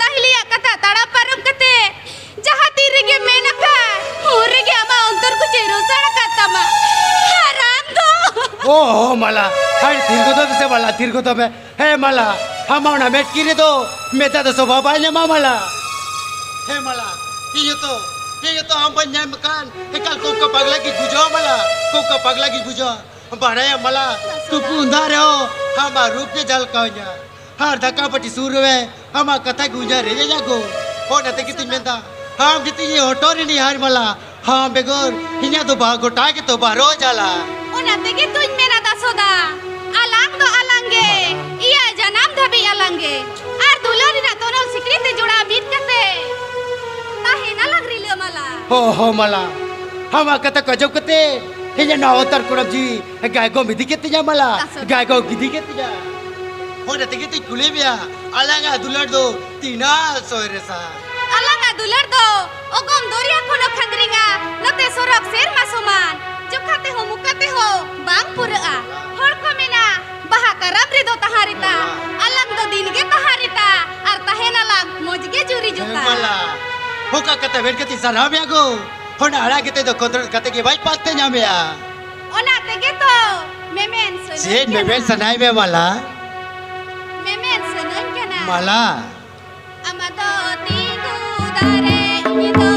dahili kata tara parum kate jaha tirige menaka urige ama ontor ku cheru sara kata ma haram do Oh mala, hai tirgo to se mala tirgo to me. Hey mala, hama na met kire to meta to soba bai ma mala. Hey mala, ये तो हम बन्या मकान कल को का पगला की गुजो मला को का पगला की गुजो बड़ा है मला तू पुंदा रे हो हम रूप के जल कान्या हर धक्का पटी सुर वे हम कथा गुंजा रे जागो हो नते किति मेंदा हम किति ये ऑटो रे नहीं हार मला हम बेगोर हिया तो बा गोटा के तो बारो जाला onate ge tuj mena da soda alang do alange iya janam dhabi alange ar dulari na tonol sikrite joda bit kate tahena lagri le mala हो मला हम कथा कजब कते हिया ना उतर कुरब जी गाय को मिदी केते जा मला गाय को गिदी केते जा हो नते किति कुले बिया अलंगा दुलर दो तीना सोरे सा alanga dular do ogom doria kono khandringa nate sorok ser masuman jokhate ho mukate ho bang puraa hor ko mena baha karab re do taharita alang do din ge taharita ar tahena lang mojge juri jota मला हो का कते wait कति सरा बिया गो हो ना आड़ा केते तो कोंद्र कते के भाई पाते nya बिया onate ge to memen से मेबेन सनाई में मला memen senon kana मला amado tigu dare ido